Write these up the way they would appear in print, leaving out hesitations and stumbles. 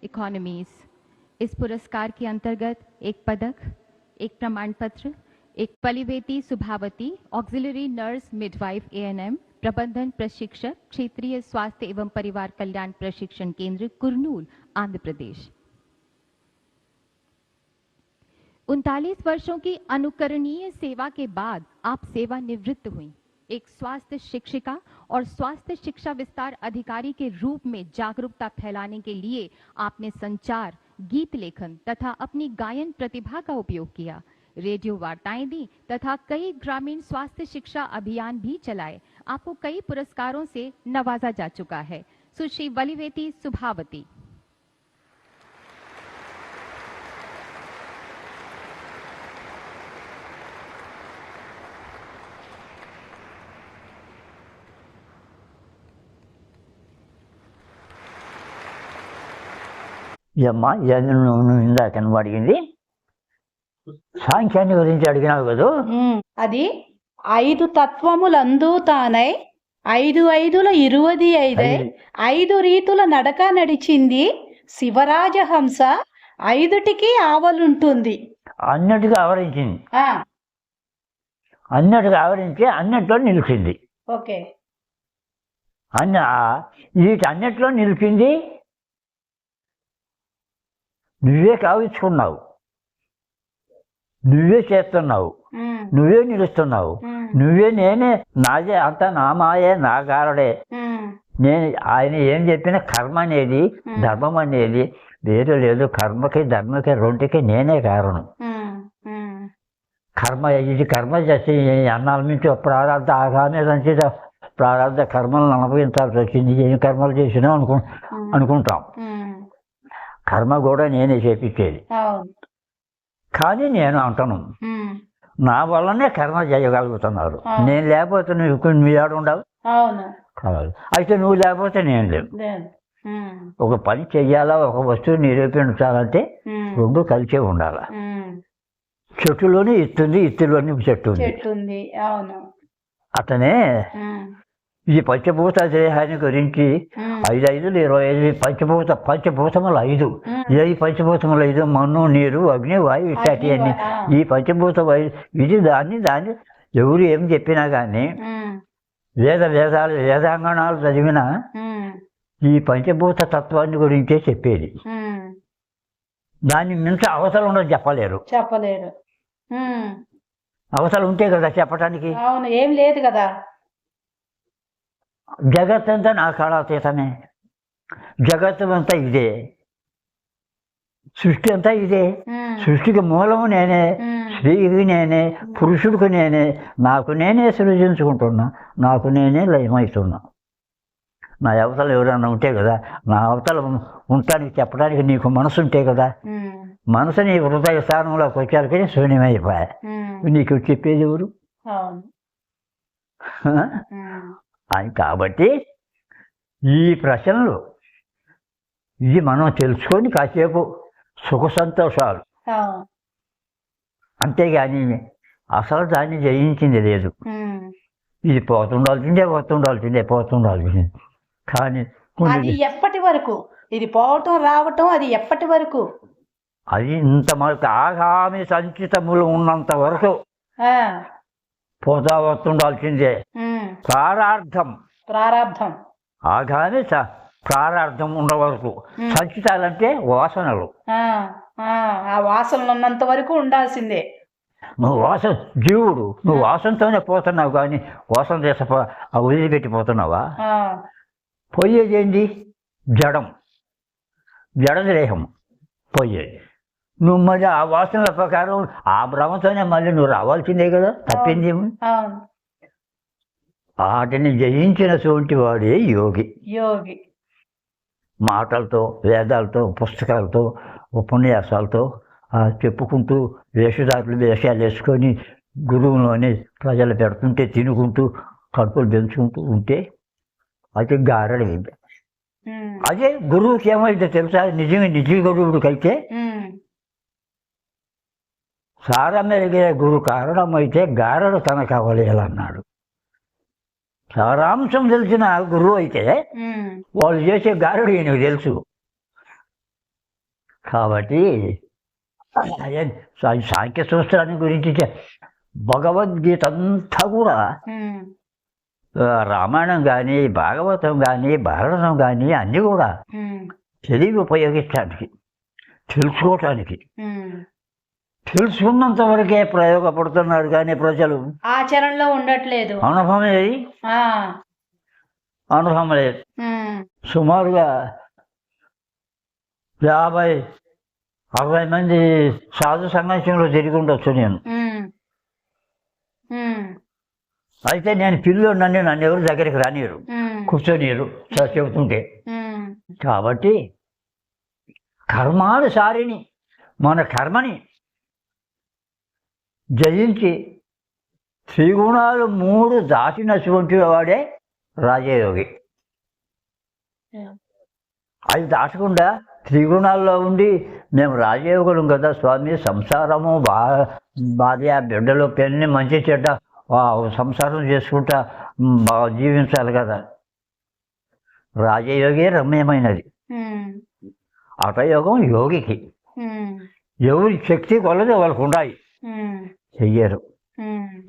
Economies. इस पुरस्कार के अंतर्गत एक पदक, एक प्रमाण पत्र, एक पलिवेती सुभावती ऑक्सिलरी नर्स मिडवाइफ ANM प्रबंधन प्रशिक्षक क्षेत्रीय स्वास्थ्य एवं परिवार कल्याण प्रशिक्षण केंद्र कुरनूल आंध्र प्रदेश। 39 वर्षों की अनुकरणीय सेवा के बाद आप सेवानिवृत्त हुई। एक स्वास्थ्य शिक्षिका और स्वास्थ्य शिक्षा विस्तार अधिकारी के रूप में जागरूकता फैलाने के लिए आपने संचार, गीत लेखन तथा अपनी गायन प्रतिभा का उपयोग किया। रेडियो वार्ताएं दी तथा कई ग्रामीण स्वास्थ्य शिक्षा अभियान भी चलाए। आपको कई पुरस्कारों से नवाजा जा चुका है। सुश्री वलिवेती सुभावती। అమ్మా ఇవన్నీ నువ్వు ఇందాక నువ్వు అడిగింది సాంఖ్యాన్ని గురించి అడిగినావు కదా. అది 5 తత్వములందు తానై 5 5ల 25 5 రీతుల నడక నడిచింది శివరాజహంస 5టికి ఆవలుంటుంది. అన్నిటిగా ఆవరించింది, అన్నిటిగా ఆవరించి అన్నిట్లో నిలిచింది. ఓకే, వీటన్నిట్లో నిలిచింది నువ్వే కావించుకున్నావు, నువ్వే చేస్తున్నావు, నువ్వే నిలుస్తున్నావు, నువ్వే నేనే, నాదే అంతా నా మాయే, నా గారడే. నేను ఆయన ఏం చెప్పినా కర్మ అనేది ధర్మం అనేది వేరే లేదు. కర్మకి ధర్మకి రెండుకి నేనే కారణం. కర్మ ఇది కర్మ చేసి అన్నాల నుంచి ప్రారంభ ఆగానే నుంచి ప్రారంభ కర్మలను అనుభవించాల్సి వచ్చింది. ఏం కర్మలు చేసినా అనుకుంటాం. కర్మ కూడా నేనే చేపించేది. కానీ నేను అంటాను నా వల్లనే కర్మ చేయగలుగుతున్నారు. నేను లేకపోతే నువ్వు ఏడు ఉండవు కావాలి. అయితే నువ్వు లేకపోతే నేను లేవు. ఒక పని చెయ్యాలా, ఒక వస్తువు నిరూపించాలంటే రెండు కలిసే ఉండాలి. చెట్టులోనే ఇస్తుంది, ఇత్తులోని చెట్టు ఉంది. అతనే ఈ పంచభూత దేహాన్ని గురించి 5 5 25 పంచభూతములు 5. ఈ పంచభూతములు 5 మన్ను, నీరు, అగ్ని, వాయు ఇట్లాంటి అన్ని. ఈ పంచభూత ఇది దాన్ని ఎవరు ఏం చెప్పినా కానీ వేదాంగణాలు చదివినా ఈ పంచభూత తత్వాన్ని గురించే చెప్పేది. దాన్ని మించ అవసరం ఉండదు, చెప్పలేరు. అవసరం ఉంటే కదా చెప్పటానికి. ఏం లేదు కదా. జగత్తంతా నా కాళాతీతమే. జగత్తు అంతా ఇదే, సృష్టి అంతా ఇదే. సృష్టికి మూలము నేనే, స్త్రీకి నేనే, పురుషుడికి నేనే. నాకు నేనే సృజించుకుంటున్నా, నాకు నేనే లయమవుతున్నా. నా అవతల ఎవరన్నా ఉంటే కదా, నా అవతల ఉండటానికి చెప్పడానికి నీకు మనసు ఉంటే కదా. మనసు నీ హృదయ స్థానంలోకి వచ్చారికి శూన్యమైపోయా. నీకు చెప్పేది ఎవరు? అని కాబట్టి ఈ ప్రశ్నలు ఇది మనం తెలుసుకొని కాసేపు సుఖ సంతోషాలు, అంతేగాని అసలు దాన్ని జయించింది లేదు. ఇది పోతుండాల్సిందే. కానీ అది ఎప్పటి వరకు? ఇది పోవటం రావటం అది ఎప్పటి వరకు? అది ఇంత మనకు ఆగామి సంచితములు ఉన్నంత వరకు పోతా వస్తుండాల్సిందే. ప్రారాబ్ధం ఆగామి ప్రారాబ్ధం ఉన్న వరకు. సంచితాలంటే వాసనలు. ఆ వాసనలు ఉన్నంత వరకు ఉండాల్సిందే. నువ్వు జీవుడు, నువ్వు వాసనతోనే పోతున్నావు కానీ వాసన చేస వదిలిపెట్టిపోతున్నావా? పోయేది ఏంటి? జడదేహం పోయేది. నువ్వు మళ్ళీ ఆ వాసనల ప్రకారం ఆ భ్రమతోనే మళ్ళీ నువ్వు రావాల్సిందే కదా. తప్పింది వాటిని జయించినటువంటి వాడే యోగి. మాటలతో, వేదాలతో, పుస్తకాలతో, ఉపన్యాసాలతో చెప్పుకుంటూ వేషాలు వేసుకొని గురువులోనే ప్రజలు పెడుతుంటే తినుకుంటూ కడుపులు పెంచుకుంటూ ఉంటే అది గారడి. అదే గురువుకి ఏమైతే తెలుసా? నిజ గురువుడికైతే సారమెరిగే గురు కారణమైతే గారడు తనకు అవలేలన్నాడు. సారాంశం తెలిసిన గురువు అయితే వాళ్ళు చేసే గారడు ఈయనకు తెలుసు. కాబట్టి అదే సాంఖ్య సూత్రాన్ని గురించి భగవద్గీత అంతా కూడా రామాయణం కానీ భాగవతం కానీ భారతం కానీ అన్నీ కూడా తెలివి ఉపయోగించడానికి తెలుసుకోవటానికి తెలుసుకున్నంత వరకే ప్రయోగపడుతున్నారు కానీ ప్రజలు ఆచరణలో ఉండట్లేదు. అనుభవం ఏది? అనుభవం లేదు. సుమారుగా 50-60 మంది సాధు సన్యాసంలో తిరిగి ఉండొచ్చు నేను. అయితే నేను పిల్లోడినని నన్ను ఎవరు దగ్గరికి రానియరు, కూర్చొనియరు చెబుతుంటే. కాబట్టి కర్మానుసారిని మన కర్మని జయించి త్రిగుణాలు 3 దాటినటువంటి వాడే రాజయోగి. అది దాటకుండా త్రిగుణాల్లో ఉండి మేము రాజయోగులం కదా స్వామి, సంసారము భార్య బిడ్డలు పెళ్ళి మంచి చెడ్డ సంసారం చేసుకుంటా జీవించాలి కదా. రాజయోగి రమ్యమైనది, హఠయోగం యోగికి. ఎవరి శక్తి కొలది వాళ్ళకు ఉన్నాయి, చెయ్యరు.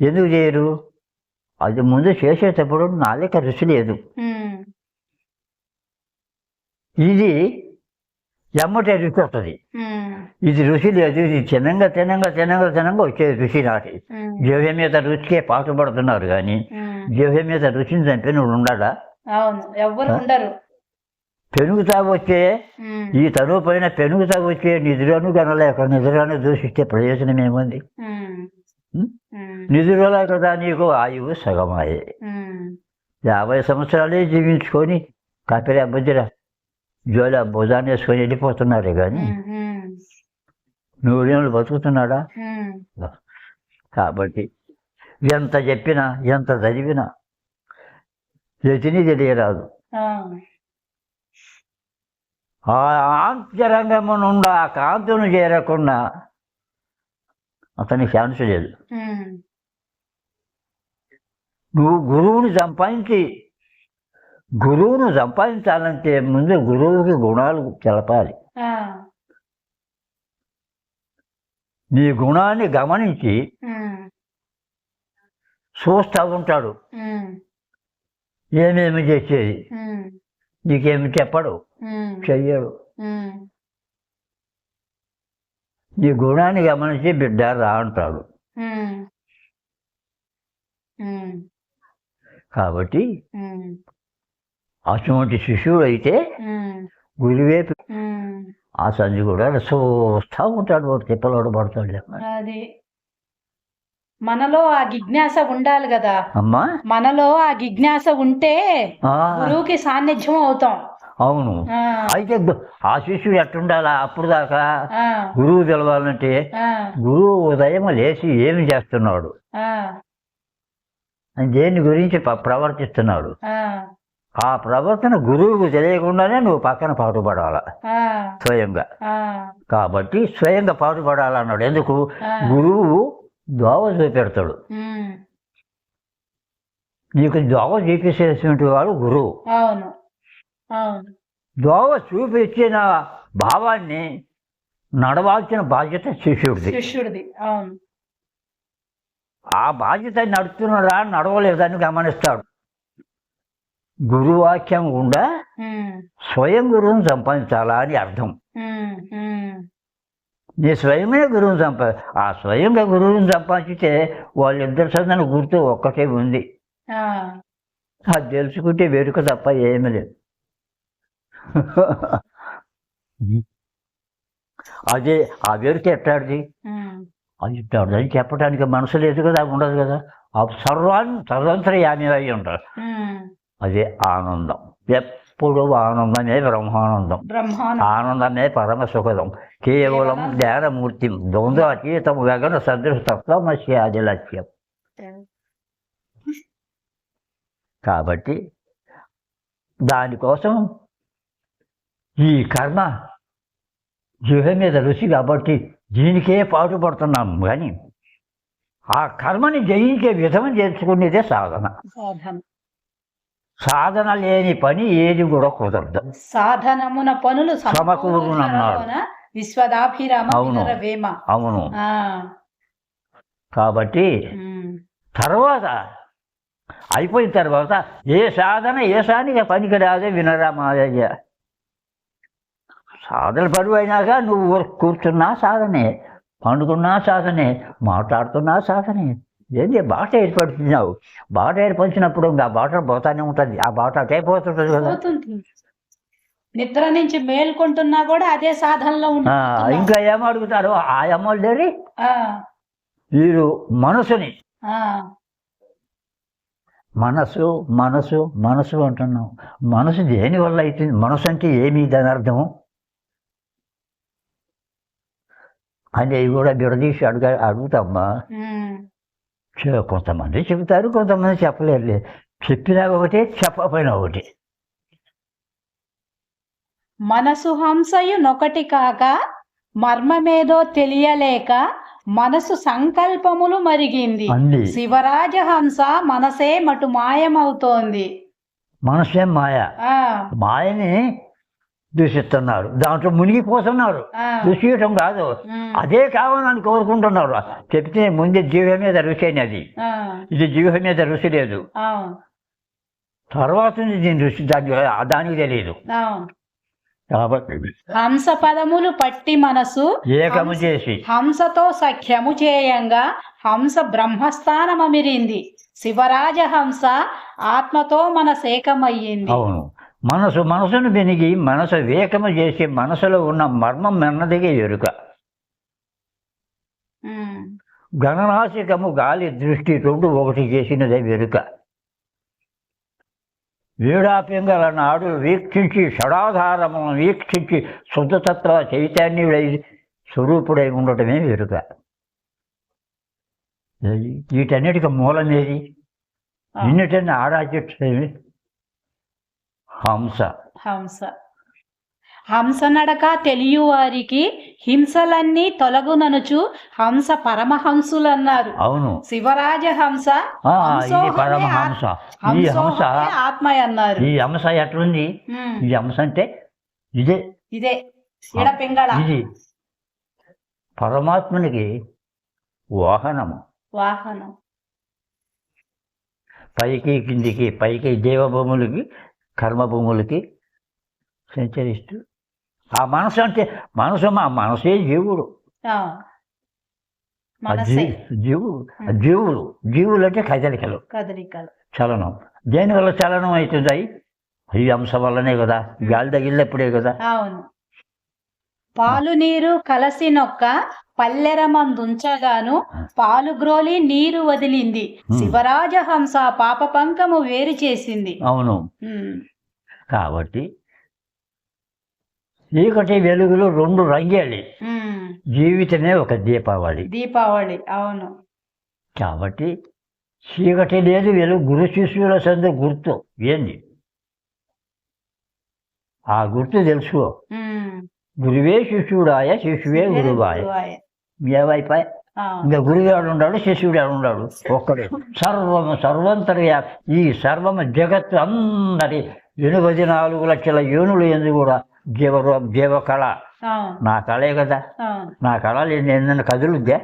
ఎందుకు చేయరు? అది ముందు చేసేటప్పుడు నాలుక రుచి లేదు. ఇది ఎమ్మటే రుచి వస్తుంది, ఇది రుచి లేదు. ఇది తినంగా తినంగా తినంగా తినంగా వచ్చే రుచి నాటి. జీవ మీద రుచికే పాటుపడుతున్నారు కానీ జీవ మీద రుచిని చంపిన ఉండాలా? ఎవరు ఉండరు. పెనుగుతా వచ్చే ఈ తనువు పైన పెనుగుతా వచ్చే నిధులను కనలేక నిధులను దూషిస్తే ప్రయోజనం ఏముంది? నిధులే కదా నీకు ఆయువు సగమాయే. 50 సంవత్సరాలే జీవించుకొని కపిల బుద్ధిర జోల భుజాన్ని వేసుకొని వెళ్ళిపోతున్నారు కానీ 100 ఏళ్ళు బతుకుతున్నాడా? కాబట్టి ఎంత చెప్పినా ఎంత చదివినా ఎతిని తెలియరాదు. ఆ ఆంతరంగము నుండి ఆ కాంతును చేరకుండా అతనికి ఛాన్స్ లేదు. నువ్వు గురువుని సంపాదించాలంటే ముందు గురువుకి గుణాలు తెలపాలి. నీ గుణాన్ని గమనించి చూస్తూ ఉంటాడు. ఏమేమి చేసేది నీకేమి చెప్పడు, చెయ్యడు. నీ గుణాన్ని గమనించి బిడ్డ రా అంటాడు. కాబట్టి అటువంటి శిశువుడు అయితే గురువే ఆ సంధి కూడా చూస్తూ ఉంటాడు. వాడు తిప్పలోడు పడతాడు. అది మనలో ఆ జిజ్ఞాస ఉండాలి కదా అమ్మా. మనలో ఆ జిజ్ఞాస ఉంటే గురువుకి సాన్నిధ్యం అవుతాం. అవును. అయితే ఆ శిష్యుడు ఎట్టుండాలా? అప్పుడు దాకా గురువు తెలవాలంటే గురువు ఉదయం లేచి ఏమి చేస్తున్నాడు, దేని గురించి ప్రవర్తిస్తున్నాడు, ఆ ప్రవర్తన గురువుకు తెలియకుండానే నువ్వు పక్కన పాటుపడాలా స్వయంగా. కాబట్టి స్వయంగా పాటుపడాలన్నాడు. ఎందుకు? గురువు దోవ చూపెడతాడు. నీకు దోవ చూపించేటువంటి వాడు గురువు. దోవ చూపించిన భావాన్ని నడవాల్సిన బాధ్యత శిష్యుడిది. ఆ బాధ్యత నడుస్తున్నాడా నడవలేదని గమనిస్తాడు. గురువాక్యం గుండా స్వయం గురువుని సంపాదించాలా అని అర్థం. నీ స్వయమే గురువుని ఆ స్వయంగా గురువుని సంపాదించితే వాళ్ళిద్దరు చదివిన గుర్తు ఒక్కటే ఉంది. అది తెలుసుకుంటే వేడుక తప్ప ఏమీ లేదు. అదే ఆ వేడుక ఎట్లాడిది? అది ఇట్లాడు అని చెప్పడానికి మనసు లేదు కదా, ఉండదు కదా. సర్వంతర్యామి అయి ఉంటారు. అదే ఆనందం. ఎప్పుడు ఆనందమే బ్రహ్మానందం, ఆనందమే పరమ సుఖదం, కేవలం జ్ఞానమూర్తి ద్వంద్వ అతీతం గగన సదృశ తత్వమస్య ఆది లక్ష్యం. కాబట్టి దానికోసం ఈ కర్మ జీవం మీద రుచి కాబట్టి దీనికే పాటుపడుతున్నాం. కానీ ఆ కర్మని జయించే విధం చేసుకునేదే సాధన. సాధన లేని పని ఏది కూడా కుదరదు. సాధనమున పనులు సమకూరునన్నాడు. విశ్వదాభిరామ అవును. వినురవేమ. అవును. ఆ, కాబట్టి ఉమ్, తర్వాత అయిపోయిన తర్వాత ఏ సాధన పనికిరాదే వినరా మాదయ్య. సాధన పరువు అయినాక నువ్వు కూర్చున్నా సాధనే, పండుకున్నా సాధనే, మాట్లాడుతున్నా సాధనే. ఏంటి బాట ఏర్పడుతున్నావు? బాట ఏర్పరిచినప్పుడు ఆ బాట పోతానే ఉంటుంది. ఆ బాట అటే పోతుంటుంది కదా. పోతుంది. నిద్ర నుంచి మేల్కొంటున్నా కూడా అదే సాధనలో ఉండిపోతున్నాం. ఇంకా ఏమో అడుగుతారు ఆ అమ్మలు లేరి ఆ, వీరు మనసుని ఆ, మనసు మనసు మనసు అంటున్నాం. మనసు దేనివల్ల అవుతుంది? మనసు అంటే ఏమి దాని అర్థం అనేవి కూడా విడదీసి అడుగుతామ్మా. ఉమ్, కొంతమంది చెబుతారు, కొంతమంది చెప్పలేరులే. చెప్పినా ఒకటి, చెప్పకపోయినా ఒకటి. మనసు హంసయు నొకటి కాక మర్మమేదో తెలియలేక మనసు సంకల్పములు మరిగింది. అంది శివరాజహంస మనసే మటు మాయమవుతోంది. మనసేం మాయ. ఆ, మాయని దూషిస్తున్నారు, దాంట్లో మునిగిపోతున్నారు. ఆ, దూషించడం కాదు, ఉమ్, అదే కావాలని కోరుకుంటున్నారు. చెప్తే ముందు జీవ మీద రుచి అయినది, ఆ, ఇది జీవ మీద రుచి లేదు. అవును, తర్వాత దీని రుచి దానికి తెలియదు. అవును. కాబట్టి హంస పదములు పట్టి మనసు ఏకము చేసి హంసతో సఖ్యము చేయంగా హంస బ్రహ్మస్థానమమిరింది. శివరాజహంస ఆత్మతో మనసేకమయ్యింది. అవును, మనసును వెనిగి మనసు వేకము చేసి మనసులో ఉన్న మర్మం మెన్నదిగే ఎరుక. ఉమ్, గణనాసికము గాలి దృష్టి రెండు ఒకటి చేసినదే వెరుక. వీడాప్యంగల నాడు వీక్షించి షడాధారమును వీక్షించి శుద్ధతత్వ చైతన్యుడై స్వరూపుడై ఉండటమే వెరుక. వీటన్నిటికీ మూలమేది? ఇన్నిటిని ఆరాధ్యమేమి? హంస. హంస. హంస నడక తెలియవారికి హింసలన్నీ తొలగుననుచు హంస పరమహంసులన్నారు. అవును, శివరాజహంస ఇది పరమహంస. ఈ హంస ఆత్మ అన్నారు. ఈ హంస ఎట్లుంది? ఈ హంస అంటే ఇదే, ఇదే ఎడపింగళ. ఇది పరమాత్మనికి వాహనము. వాహనం. పైకి కిందికి, పైకి దేవభూములకి కర్మభూములకి సంచరిస్తూ ఆ మనసు అంటే మనసే జీవుడు. జీవులు అంటే కదలికలు, చలనం. దేనివల్ల చలనం అవుతుంది? ఈ అంశ వల్లనే కదా. గాలి తగిలినప్పుడే కదా. అవును. పాలు నీరు కలసి నొక్క పల్లెరమందుంచగాను పాలు గ్రోలి నీరు వదిలింది. శివరాజహంస పాప పంకము వేరు చేసింది. అవును. కాబట్టి చీకటి వెలుగులు రెండు రంగేళి, జీవితమే ఒక దీపావళి. అవును. కాబట్టి చీకటి లేదు, వెలుగు. గురు శిష్యుల సందు గుర్తు ఏంది? ఆ గుర్తు తెలుసుకో. గురువే శిష్యుడాయ, శిష్యువే గురువాయ. ఏవైపోయి ఇంకా గురుగాడు ఉన్నాడు, శిష్యుడు ఉన్నాడు, ఒక్కడే. సర్వంతర్యా. ఈ సర్వము జగత్తు అందరి 84 లక్షల యోనులు ఎందు కూడా జీవకళ. నా కళే కదా. నా కళ ఏంటన్నా కదులుద్దా?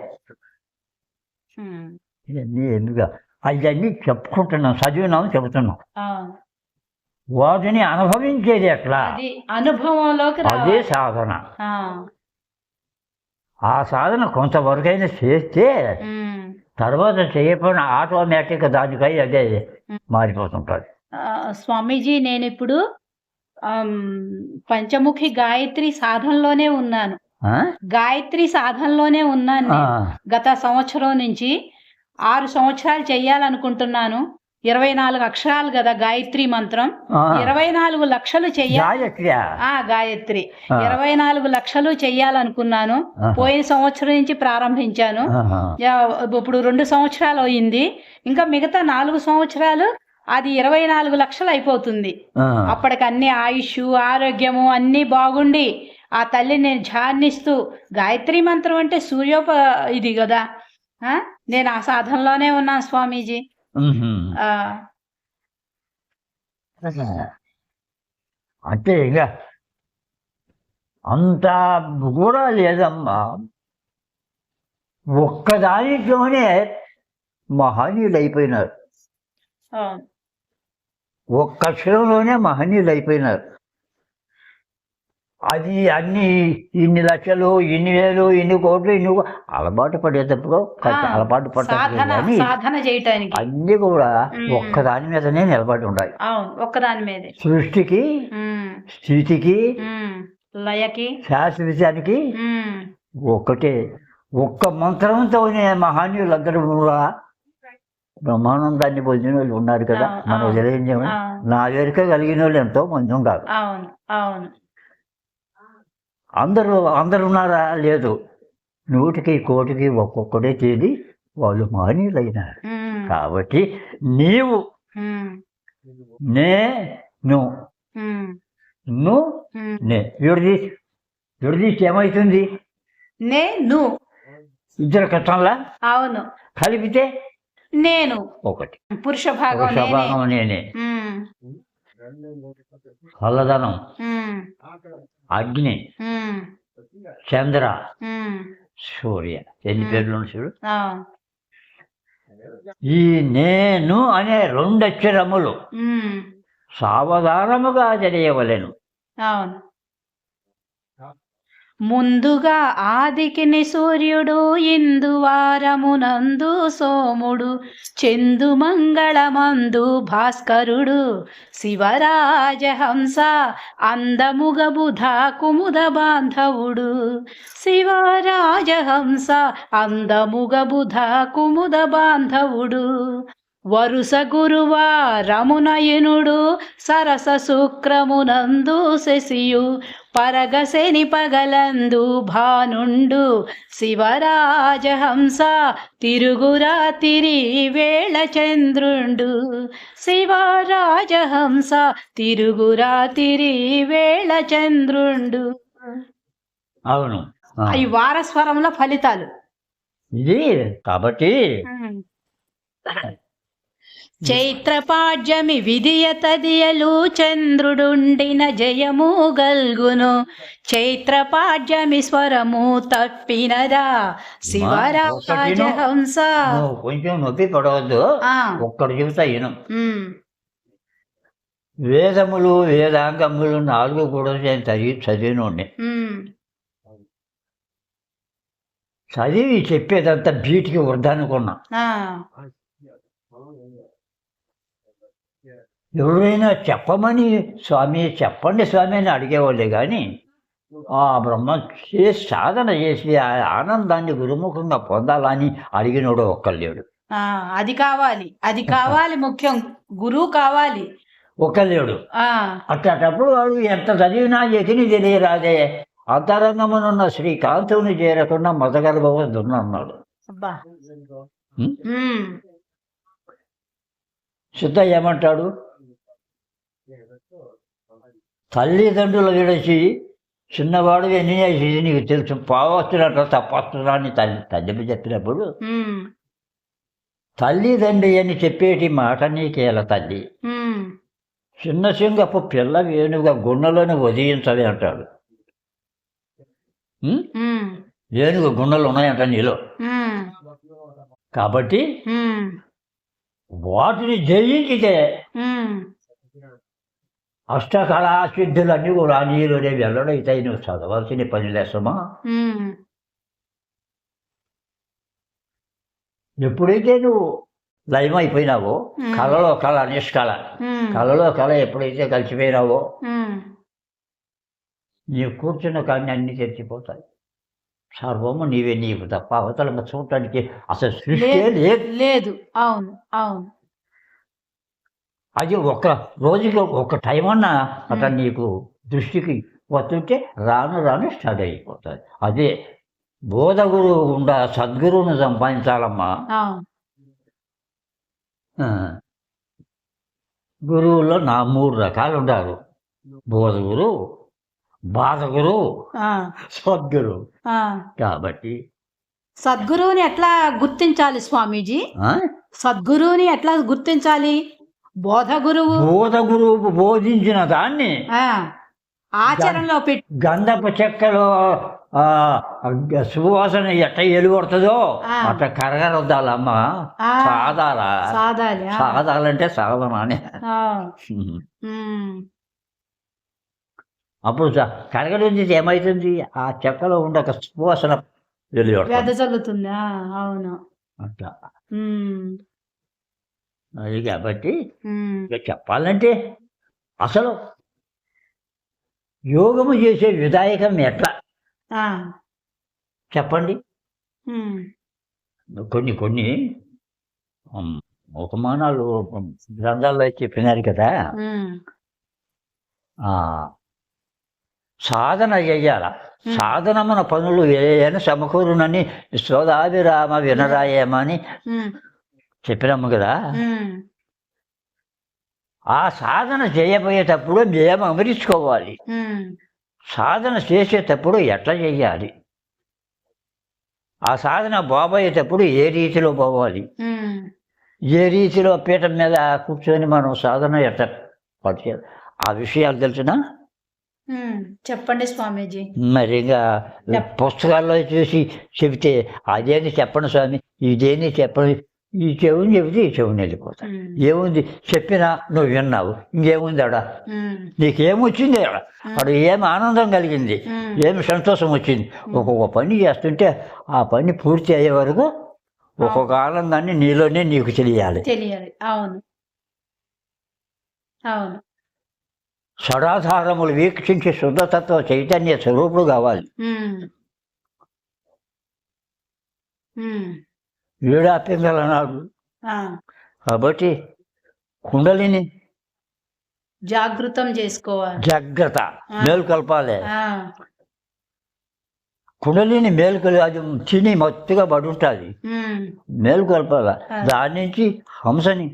ఇవన్నీ ఎందుకు? అవన్నీ చెప్పుకుంటున్నాం, చదివినాం, చెబుతున్నాం. వాటిని అనుభవించేది ఎట్లా? అనుభవంలోకి అదే సాధన. ఆ సాధన కొంతవరకైనా చేస్తే తర్వాత చేయకపోయినా ఆటోమేటిక్గా దానికై అదే మారిపోతుంటుంది. స్వామీజీ, నేను ఇప్పుడు పంచముఖి గాయత్రి సాధనలోనే ఉన్నాను. గత సంవత్సరం నుంచి 6 సంవత్సరాలు చెయ్యాలనుకుంటున్నాను. 24 అక్షరాలు కదా గాయత్రి మంత్రం. 24 లక్షలు చెయ్యాలి. గాయత్రి 24 లక్షలు చెయ్యాలనుకున్నాను. పోయిన సంవత్సరం నుంచి ప్రారంభించాను. ఇప్పుడు 2 సంవత్సరాలు అయింది. ఇంకా మిగతా 4 సంవత్సరాలు అది 24 లక్షలు అయిపోతుంది. అప్పటికి అన్ని ఆయుష్, ఆరోగ్యము అన్నీ బాగుండి ఆ తల్లిని నేను ధ్యానిస్తూ, గాయత్రి మంత్రం అంటే ఇది కదా. నేను ఆ సాధనలోనే ఉన్నాను స్వామీజీ. అంటే ఇంకా అంత కూడా లేదమ్మా. ఒక్కదానిలోనే మహనీయులు అయిపోయినారు. ఒక్క అక్షరంలోనే మహనీయులు అయిపోయినారు. అది అన్ని ఇన్ని లక్షలు, ఇన్ని వేలు, ఇన్ని కోట్లు, అలవాటు పడేటప్పుడు అలవాటు పడతారు కానీ సాధన చేయటానికి అన్ని కూడా ఒక్కదాని మీదనే నిలబడి ఉండాలి. ఒక్కదాని మీద సృష్టికి, స్థితికి, లయకి, శాశ్వతానికి ఒక్కటే. ఒక్క మంత్రంతోనే మహనీయులందరూ కూడా బ్రహ్మానందాన్ని పొందిన వాళ్ళు ఉన్నారు కదా. మనం తెలియజేయం నా ఎరుక కలిగిన వాళ్ళు ఎంతో మంది ఉన్నారు. అందరూ ఉన్నారా? లేదు. 100కి 1,00,00,000 ఒక్కొక్కడే తేలి వాళ్ళు మహనీయులైనారు. కాబట్టి నీవు నేను విడదీసి ఏమవుతుంది? నేను ఇద్దరు కట్టంలా అవును కలిపితే నేను ఒకటి. పురుష భాగం నేనే. చల్లదనం, అగ్ని, చంద్ర, సూర్య, ఎన్ని పేర్లు చూడు. ఈ నేను అనే 2 అక్షరములు సావధానముగా తెలియవలెను. ముందుగా ఆదికిని సూర్యుడు, ఇందువారమునందు సోముడు, చందు మంగళమందు భాస్కరుడు, శివరాజహంస అందముగ బుధ కుముద బాంధవుడు. శివరాజహంస అందముగ బుధ కుముద బాంధవుడు. వరుస గురువా రమునయనుడు, సరస శుక్రమునందు శశియు, పరగశని పగలందు భానుండు. శివరాజహంస తిరుగురాతిరి వేళ చంద్రుండు. శివరాజహంస తిరుగురాతిరి వేళ చంద్రుండు. అవును, ఈ వారస్వరంలో ఫలితాలు ఇది. కాబట్టి చైత్రపాడ్యమి విధియ తదియలు, చంద్రుడుండిన జయము గల్గును. చైత్రపాడ్యమి స్వరము తప్పినదా, శివరాజహంస. కొంచెం నొప్పి పడవద్దు, ఒక్కడు చెబుతా ఇను. వేదములు, వేదాంగములు 4 కూడా నేను చదివినండి. చదివి చెప్పేదంతా బీటికి వృద్ధానుకున్నా. ఎవరైనా చెప్పమని స్వామి చెప్పండి స్వామి అని అడిగేవాళ్ళే కానీ ఆ బ్రహ్మ సాధన చేసి ఆ ఆనందాన్ని గురుముఖంగా పొందాలని అడిగినోడు ఒక్కలేడు. అది కావాలి ముఖ్యం, గురువు కావాలి, ఒక్కలేడు. అట్లాంటప్పుడు వాడు ఎంత చదివినా ఎతిని తెలియరాదే. అంతరంగమునున్న శ్రీకాంతుని చేరకుండా మతగర్భవద్దున్నాడు. సిద్ధ ఏమంటాడు? తల్లిదండ్రులు విడిచి చిన్నవాడు ఎన్ని చేసేది నీకు తెలుసు, పావస్తున్నట్టు తప్పస్తున్నా అని తల్లి చెప్పినప్పుడు తల్లిదండ్రి అని చెప్పేటి మాట నీకేల తల్లి. చిన్న సింగపు పిల్ల వేణుగా గుండెలోనే వదిలించాలి అంటాడు. వేణుగా గుండెలు ఉన్నాయంట నీలో. కాబట్టి వాటిని జయించితే అష్టకళా సిద్ధులన్నీ కూడా నీలోనే వెల్లడైతాయి. నువ్వు చదవాల్సిన పని లేసమా. ఎప్పుడైతే నువ్వు లయమైపోయినావో, కళలో కళ నిష్కళ, కళలో కళ ఎప్పుడైతే కలిసిపోయినావో నీవు కూర్చున్న కానీ అన్నీ తెరిచిపోతాయి. సర్వము నీవే, నీకు తప్ప అవతల చూడటానికి అసలు సృష్టి లేదు. అవును అవును. అది ఒక రోజుకి ఒక టైం అన్నా అట్లా నీకు దృష్టికి వస్తుంటే రాను రాను స్టార్ట్ అయిపోతుంది. అదే బోధ గురువు గుండా సద్గురువును సంపాదించాలమ్మా. గురువుల్లో 3 రకాలు ఉంటారు: బోధ గురువు, బాధ గురువు, సద్గురువు. కాబట్టి సద్గురువుని ఎట్లా గుర్తించాలి స్వామీజీ? సద్గురువుని ఎట్లా గుర్తించాలి? బోధ గురువు బోధించిన దాన్ని ఆచరణలో పెట్టి గంధపు చెక్కలో సువాసన ఎట్ట ఎలుగొడుతుందో అట్ట కరగరొద్దాలమ్మ. సాదాలా సాదాలంటే సాధన అని. అప్పుడు కరగలింది ఏమవుతుంది, ఆ చెక్కలో ఉండే ఒక సువాసన వెదజల్లుతుంది. అవును అట్లా. అది కాబట్టి ఇక చెప్పాలంటే అసలు యోగము చేసే విధాయకం ఎట్లా చెప్పండి. కొన్ని ఉపమానాలు గ్రంథాల్లో చెప్పినారు కదా. సాధన చెయ్యాల. సాధనమున పనులు ఏమైనా సమకూరునని సోదాభిరామ వినరాయేమని చెప్పినాము కదా. ఆ సాధన చేయబోయేటప్పుడు మేము అమరించుకోవాలి. సాధన చేసేటప్పుడు ఎట్లా చెయ్యాలి, ఆ సాధన బాబోయేటప్పుడు ఏ రీతిలో పోవాలి, ఏ రీతిలో పీఠం మీద కూర్చొని మనం సాధన ఎట్లా పడిచేయాలి, ఆ విషయాలు తెలిసినా చెప్పండి స్వామీజీ. మరి ఇంకా పుస్తకాల్లో చూసి చెబితే అదేంది చెప్పండి స్వామి, ఇదేంది చెప్పండి, ఈ చెవుని చెబితే ఈ చెవుని వెళ్ళిపోతా. ఏముంది చెప్పినా నువ్వు విన్నావు, ఇంకేముంది ఆడ, నీకేమొచ్చింది ఆడ, ఆడ ఏమి ఆనందం కలిగింది, ఏమి సంతోషం వచ్చింది. ఒక్కొక్క పని చేస్తుంటే ఆ పని పూర్తి అయ్యే వరకు ఒక్కొక్క ఆనందాన్ని నీలోనే నీకు తెలియాలి. అవును అవును. షడాధారములు వీక్షించి శుద్ధతత్వ చైతన్య స్వరూపుడు కావాలి. వీడాపింగలు అన్నాడు కాబట్టి కుండలిని జాగృతం చేసుకోవాలి. జాగ్రత్త మేలుకొల్పాలి. కుండలిని మేలుకొలి అది తిని మత్తుగా పడి ఉంటుంది, మేలుకొల్పాలి. దాని నుంచి హంసని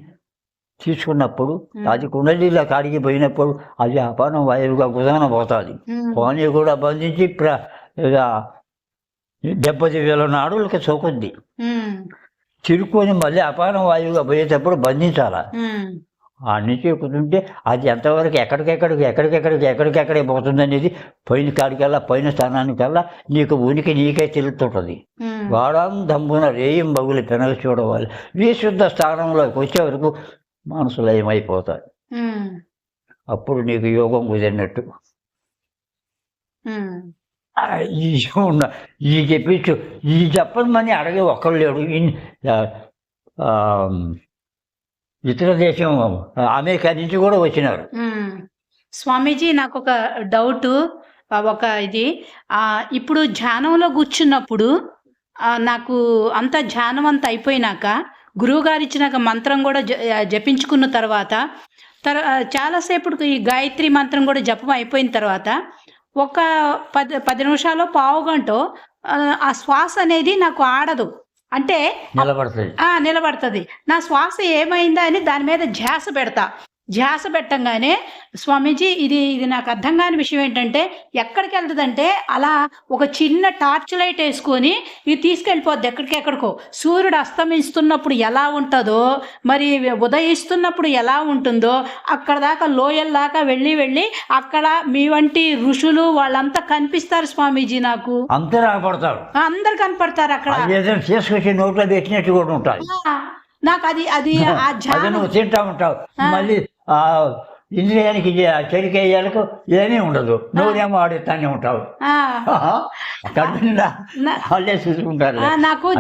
తీసుకున్నప్పుడు అది కుండలిలో కాడికి పోయినప్పుడు అది అపానం వాయువుగా గుదన పోతుంది. కోని కూడా బంధించి 70,000 అడుగులకి సోకుద్ది. తిరుక్కొని మళ్ళీ అపానం వాయువుగా పోయేటప్పుడు బంధించాలా. ఆ నుంచి ఎక్కుతుంటే అది ఎంతవరకు ఎక్కడికెక్కడికి పోతుంది అనేది పైన కాడికల్లా పైన స్థానానికల్లా నీకు ఉనికి నీకే తెలుస్తుంటుంది. వాడాం దమ్మున రేయం బగులు పెనగ చూడవాలి. విశుద్ధ స్థానంలోకి వచ్చే వరకు మనసులో ఏమైపోతాయి. అప్పుడు నీకు యోగం కుదిరినట్టు. ఈ చెప్పించు, ఈ చెప్పమని అడిగే ఒక్కరు లేడు. ఇతర దేశం అమెరికా నుంచి కూడా వచ్చినారు. స్వామీజీ నాకు ఒక డౌట్, ఇది ఇప్పుడు ధ్యానంలో కూర్చున్నప్పుడు నాకు అంత ధ్యానం అంతా అయిపోయినాక గురువు గారు ఇచ్చినాక మంత్రం కూడా జపించుకున్న తర్వాత చాలాసేపటికి ఈ గాయత్రి మంత్రం కూడా జపం అయిపోయిన తర్వాత ఒక 10 నిమిషాలు పావు గంట ఆ శ్వాస అనేది నాకు ఆడదు. అంటే నిలబడుతుంది. నా శ్వాస ఏమైందా అని దాని మీద ధ్యాస పెట్టంగానే స్వామీజీ ఇది నాకు అర్థం కాని విషయం ఏంటంటే ఎక్కడికి వెళ్తుందంటే అలా ఒక చిన్న టార్చ్ లైట్ వేసుకొని ఇది తీసుకెళ్ళిపోద్ది ఎక్కడికెక్కడికో. సూర్యుడు అస్తమిస్తున్నప్పుడు ఎలా ఉంటుందో, మరి ఉదయిస్తున్నప్పుడు ఎలా ఉంటుందో అక్కడ దాకా లోయల్లాగా వెళ్ళి అక్కడ మీ వంటి ఋషులు వాళ్ళంతా కనిపిస్తారు స్వామీజీ. నాకు అందరు కనపడతారు అక్కడ. నోట్లో పెట్టినట్టు కూడా ఉంటాయి. నాకు అది తింటా ఉంటావు, మళ్ళీ ఇంద్రియానికి చెరికేయాలకు ఏమీ ఉండదు, నువ్వేమో ఆడిస్తానే ఉంటావు. వాళ్ళే చూసుకుంటారు.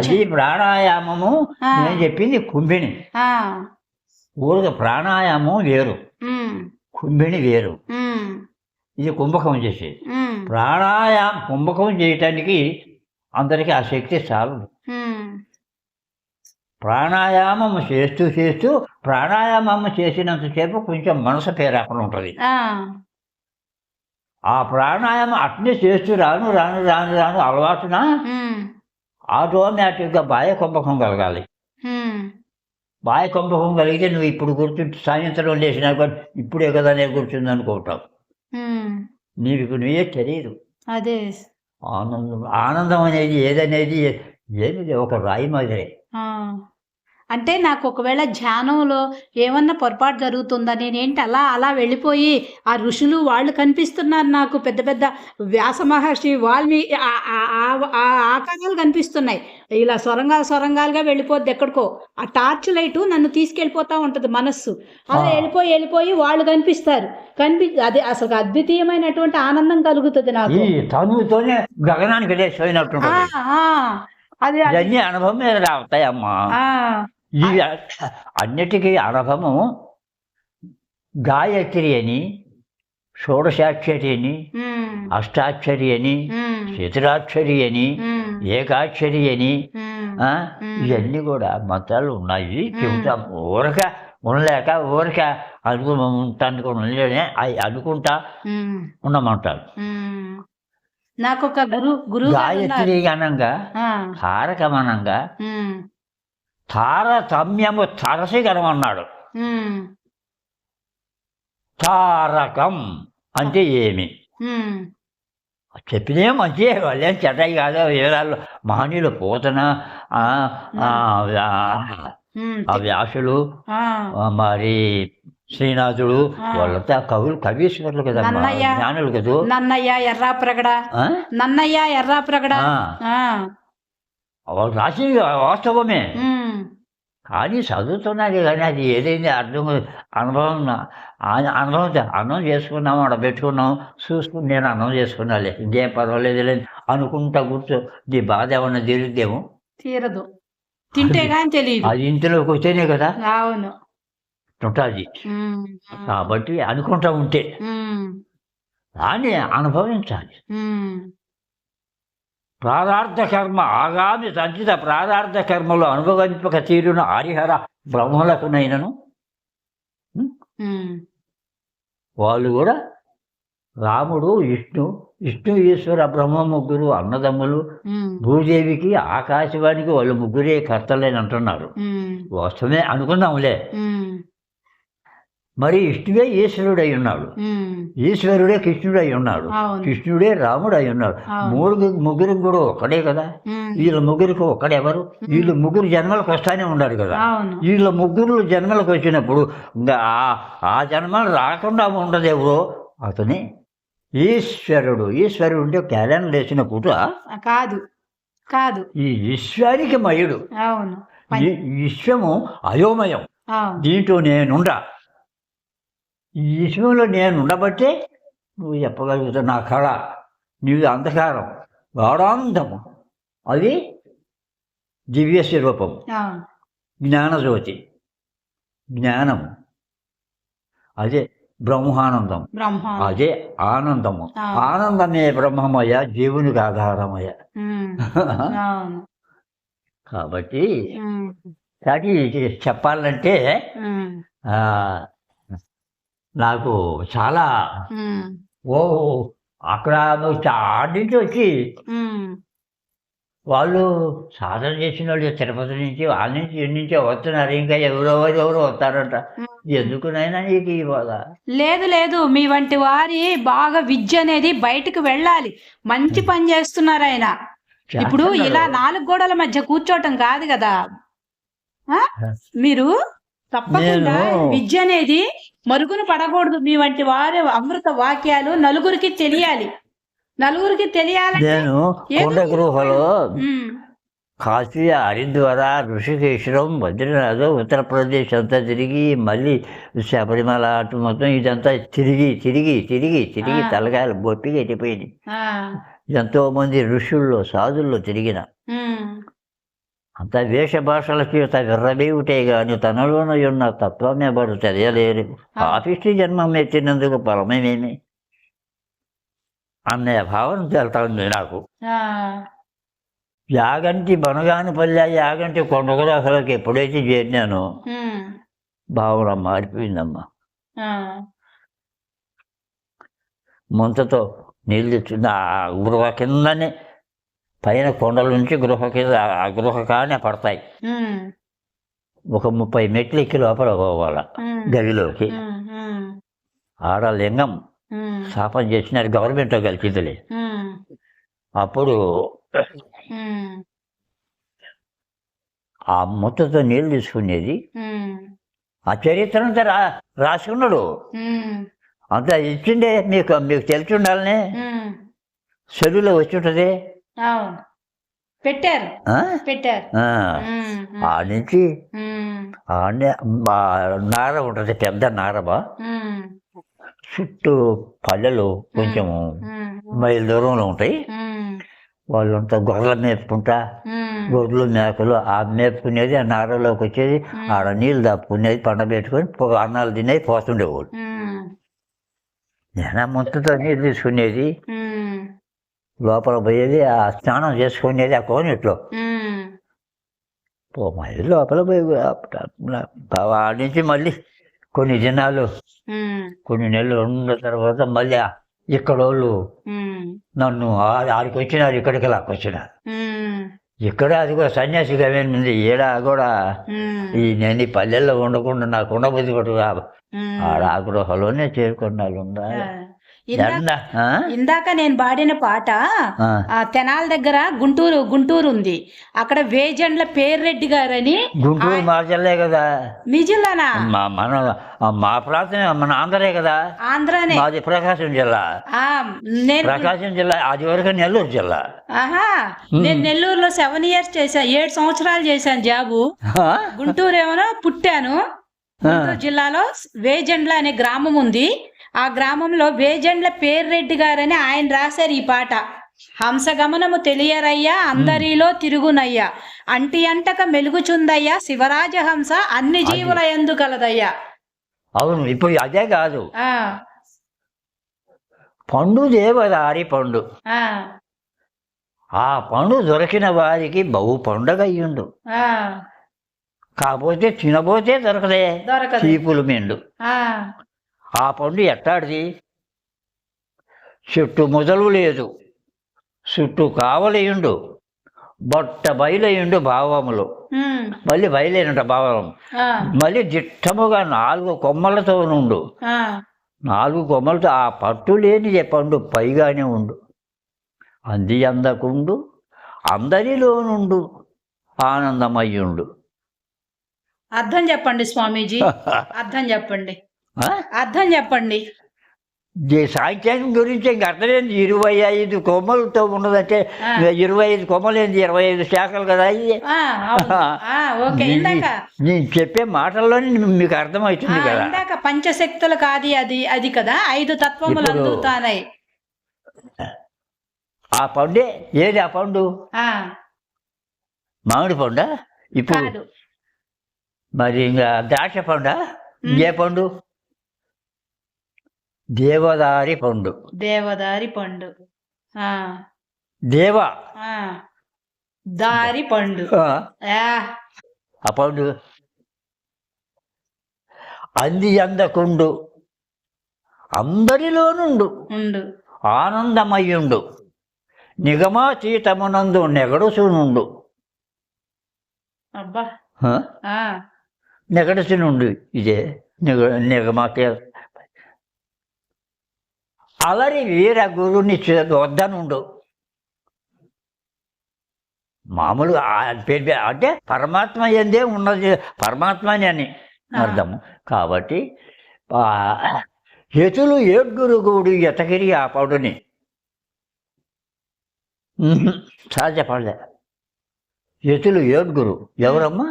అది ప్రాణాయామము. నేను చెప్పింది కుంభిణి. ఊరికి ప్రాణాయామం వేరు, కుంభిణి వేరు. ఇది కుంభకం చేసేది. కుంభకం చేయటానికి అందరికీ ఆ శక్తి చాలు. ప్రాణాయామం చేస్తూ ప్రాణాయామం చేసినంతసేపు కొంచెం మనసు పేరాకుండా ఉంటుంది. ఆ ప్రాణాయామం అట్నే చేస్తూ రాను అలవాటున ఆటోమేటిక్గా బాహ్య కుంభకం కలగాలి. బాహ్య కుంభకం కలిగితే నువ్వు ఇప్పుడు కూర్చుంటే సాయంత్రం లేచినా కూడా ఇప్పుడే కదా నేను కూర్చుంది అనుకుంటావు. నీకు నువ్వే తెలియదు. అదే ఆనందం అనేది ఏదనేది ఏమి ఒక రాయి మాదిరే. అంటే నాకు ఒకవేళ ధ్యానంలో ఏమన్నా పొరపాటు జరుగుతుందా, నేనేంటి అలా అలా వెళ్ళిపోయి ఆ ఋషులు వాళ్ళు కనిపిస్తున్నారు నాకు, పెద్ద పెద్ద వ్యాస మహర్షి వాల్మీకి ఆ ఆకారాలు కనిపిస్తున్నాయి. ఇలా సొరంగాలుగా వెళ్ళిపోద్ది ఎక్కడికో. ఆ టార్చ్ లైటు నన్ను తీసుకెళ్ళిపోతా ఉంటది మనస్సు. అలా వెళ్ళిపోయి వాళ్ళు కనిపిస్తారు. అది అసలు అద్వితీయమైనటువంటి ఆనందం కలుగుతుంది నాకు. తనుతోనే గగనానికి లేచిపోయినట్టు అది ఇవన్నీ అనుభవం మీద రావుతాయమ్మా. ఇవి అన్నిటికీ అనుభవము. గాయత్రి అని, షోడశాక్షరి అని, అష్టాక్షరి అని, చతురాక్షరి అని, ఏకాక్షరి అని, ఇవన్నీ కూడా మంత్రాలు ఉన్నాయి. చెబుతాం ఊరక ఉండలేక ఊరక అనుకుంటాను అవి అనుకుంటా ఉండమంటారు. నాకు ఒక గురువు గాయత్రి గణంగా తారకమనంగా తారతమ్యము తరసిగరమన్నాడు. తారకం అంటే ఏమి చెప్పినే మంచిదే, వాళ్ళేం చెడ్డయి కాదు. వివరాలు మహనీయులు పోతన వ్యాసులు మరి శ్రీనాథుడు వాళ్ళంతా కవీశ్వరులు కదా, జ్ఞానులు కదా. నన్నయ్య ఎర్రాప్రగడ వాళ్ళు రాసింది వాస్తవమే, కానీ చదువుతున్నది కానీ అది ఏదైంది అర్థం అన్నం చేసుకున్నాము, అక్కడ పెట్టుకున్నాం, చూసుకుని నేను అన్నం చేసుకున్నాలే, ఇంకేం పర్వాలేదు లేదు అనుకుంటా కూర్చో. నీ బాధ ఏమన్నా తీరుద్దేమో, తీరదు, తింటే కానీ తెలియదు. అది ఇంట్లోకి వస్తేనే కదా అవును ఉంటుంది. కాబట్టి అనుకుంటా ఉంటే దాన్ని అనుభవించాలి. ప్రారార్థ కర్మ ఆగామి సంచిత ప్రారార్థ కర్మలు అనుభవింపక తీరున హరిహర బ్రహ్మలకునైనను వాళ్ళు కూడా రాముడు విష్ణు ఈశ్వర బ్రహ్మ ముగ్గురు అన్నదమ్ములు. భూదేవికి ఆకాశవాణికి వాళ్ళు ముగ్గురే కర్తలేని అంటున్నారు. వాస్తవమే అనుకున్నాంలే. మరి విష్ణువే ఈశ్వరుడై ఉన్నాడు, ఈశ్వరుడే కృష్ణుడై ఉన్నాడు, కృష్ణుడే రాముడై ఉన్నాడు. ముగ్గురు కూడా ఒక్కడే కదా. వీళ్ళ ముగ్గురికి ఒక్కడెవరు? వీళ్ళు ముగ్గురు జన్మలకు వస్తానే ఉన్నారు కదా. వీళ్ళ ముగ్గురు జన్మలకు వచ్చినప్పుడు ఆ జన్మలు రాకుండా ఉండదేవో అతని ఈశ్వరుడు. ఈశ్వరుడు అంటే క్యాలెండర్ వేసిన పూట కాదు, ఈ విశ్వానికి మయుడు. విశ్వము అయోమయం, దీంట్లో నేనుండా. ఈ విశ్వంలో నేను ఉండబట్టే నువ్వు చెప్పగలుగుతావు. నా కళ నీది అంధకారం, గాఢాంధము, అది దివ్య స్వరూపం, జ్ఞానజ్యోతి, జ్ఞానము, అదే బ్రహ్మానందం, అదే ఆనందము. ఆనందమే బ్రహ్మమయ, జీవునికి ఆధారమయ. కాబట్టి చెప్పాలంటే నాకు చాలా అక్కడ ఆడించి వచ్చి వాళ్ళు సాధన చేసిన వాళ్ళు తిరుపతి నుంచి వాళ్ళ నుంచి ఎన్ని నుంచో వస్తున్నారు. ఇంకా ఎవరో వస్తారంట. ఎందుకునైనా నీకు ఈ బాధ లేదు. మీ వంటి వారి బాగా విద్య అనేది బయటకు వెళ్ళాలి. మంచి పని చేస్తున్నారు ఆయన. ఇప్పుడు ఇలా 4 గోడల మధ్య కూర్చోటం కాదు కదా. మీరు తప్పకుండా విద్య అనేది మరుగున పడకూడదు. మీ వంటి వారి అమృత వాక్యాలు నలుగురికి తెలియాలి. నేను కొండ గృహలో కాశీ, హరిద్వార, ఋషికేశ్వరం, బద్రీనాథ్, ఉత్తరప్రదేశ్ అంతా తిరిగి మళ్ళీ శబరిమల అటు మొత్తం ఇదంతా తిరిగి తలకాయలు బొట్టిగా ఎట్టిపోయింది. ఎంతో మంది ఋషుల్లో సాధుల్లో తిరిగిన అంత వేష భాషలకి విర్రబేవుటే గాని తనలోనే ఉన్న తత్వమే బడు తెలియలేరు. పాపిష్టి జన్మం ఎత్తినందుకు ఫలమేమేమి అనే భావన తెలుతుంది నాకు. యాగంటి బనగానిపల్లె, యాగంటి కొండగరాసలకి ఎప్పుడైతే చేరినానో భావన మారిపోయిందమ్మా. ముంతతో నీళ్ళు తెచ్చింది ఆ గృహ కిందనే, పైన కొండల నుంచి గృహ కింద ఆ గృహ కానే పడతాయి. ఒక 30 మెట్లు ఎక్కి లోపల పోవాల గదిలోకి. ఆడ లింగం స్థాపన చేసినారు, గవర్నమెంట్తో కలిసిందిలే. అప్పుడు ఆ ముద్దతో నీళ్ళు తీసుకునేది. ఉమ్, ఆ చరిత్ర అంతా రాసుకున్నాడు. ఉమ్, అంతా ఇచ్చిండే మీకు మీకు తెలిసి ఉండాలని ఉమ్. చెరువులో వచ్చి ఉంటుంది. అవును, పెట్టారు ఆ? పెట్టారు. ఆ. ఉమ్, ఆ నుంచి ఉమ్, ఆడనే నార ఉంటుంది, పెద్ద నారబా. ఉమ్, చుట్టూ పల్లెలు కొంచెము ఉమ్, మైలు దూరంలో ఉంటాయి. ఉమ్, వాళ్ళంతా గొర్రెలు మేపుకుంటా, ఉమ్, గొర్రెలు మేకలు ఆ మేపుకునేది, ఆ నారలోకి వచ్చేది, ఆడ నీళ్ళు దాపుకునేది, పండ పెట్టుకొని అన్నాలు తినేది, పోతుండేవాళ్ళు. ఉమ్, నేను ముంతతో నీళ్ళు తీసుకునేది, ఉమ్, లోపల పోయేది, ఆ స్నానం చేసుకునేది ఆ కోనేట్లో. ఉమ్, మళ్ళీ లోపల పోయి ఆడ నుంచి మళ్ళీ కొన్ని దినాలు ఉమ్, కొన్ని నెలలు ఉన్న తర్వాత మళ్ళీ ఇక్కడ వాళ్ళు ఉమ్, నన్ను ఆడికి వచ్చినారు, ఇక్కడికి లాక్కొచ్చినారు. ఉమ్, ఇక్కడ అది కూడా సన్యాసిగా ఉంది. ఈడ కూడా ఉమ్, నేను ఈ పల్లెల్లో ఉండకుండా నాకు ఉండబుద్ధి పట్టు ఉమ్. ఆడ ఆగ్రహలోనే చేరుకున్నారు. ఇందాక నేను పాడిన పాట తెనాల దగ్గర గుంటూరు ఉంది. అక్కడ వేజండ్ల పేర్రెడ్డి గారని. గుంటూరు మా జిల్లా కదా. మీ జిల్లానా? మా ప్రాంతం మన ఆంధ్రే కదా. ఆంధ్రానే. మాది ప్రకాశం జిల్లా. ప్రకాశం జిల్లా, అది వరకు నెల్లూరు జిల్లా. ఆహా, నేను నెల్లూరులో 7 years చేశాను, 7 సంవత్సరాలు చేశాను జాబు. గుంటూరు ఏమో పుట్టాను. గుంటూరు జిల్లాలో వేజండ్ల అనే గ్రామం ఉంది. ఆ గ్రామంలో వేజండ్ల పేర్రెడ్డి గారని ఆయన రాశారు ఈ పాట. హంసగమనము తెలియరయ్యా, అందరిలో తిరుగునయ్యా, అంటి అంటక మెలుగుచుందయ్యా, శివరాజ హంస అన్ని జీవుల యందు కలదయ్యా. అవును, ఇప్పుడు అదే కాదు, పండు దేవదారి పండు. ఆ పండు దొరికిన వారికి బహు పండుగ అయ్యుండు. కాకపోతే తినబోతే దొరకదే, చీపులు మెండు. ఆ పండు ఎట్టాడిది? చుట్టూ మొదలు లేదు, చుట్టూ కావలేయుండు, బొట్ట బయలయుండు భావములు. మళ్ళీ బయలేనంట భావం. మళ్ళీ దిట్టముగా 4 కొమ్మలతో నుండు. 4 కొమ్మలతో ఆ పట్టు లేని పండు పైగానే ఉండు. అంది అందకుండు, అందరిలో నుండు, ఆనందమయ్యుండు. అర్థం చెప్పండి స్వామీజీ, అర్థం చెప్పండి, అర్థం చెప్పండి. సాహిత్యం గురించి ఇంక అర్థమైంది. 25 కొమ్మలతో ఉన్నదంటే 25 కొమ్మలేంది, 25 శాఖలు కదా. నేను చెప్పే మాటల్లోనే మీకు అర్థమవుతుంది కదా. ఇందాక పంచశక్తులు కాదు అది కదా, 5 తత్వములు అందుతాయి. ఆ పండే ఏది? ఆ పండు మామిడి పండా? ఇప్పుడు మరి ఇంకా ద్రాక్ష పండా? ఏ పండు? దేవదారి పండు. దేవదారి పండు. దేవ దారి పండు. ఆ పండు అంది అందకుండు, అందరిలోనుండు, ఆనందమయ్యుండు, నిగమాతీతమునందు నెగడుసునుండు. అబ్బా, నెగడుసునుండు ఇదే నిగమాతీ. అలరి వీర గురుని వద్దనుండు. మామూలు పేరు అంటే పరమాత్మ ఎందే ఉన్నది, పరమాత్మని అని అర్థము. కాబట్టి ఎతులు 7 గూడు ఎతగిరి ఆ పౌడుని చాలా చెప్పలే. ఎతులు 7 ఎవరమ్మా?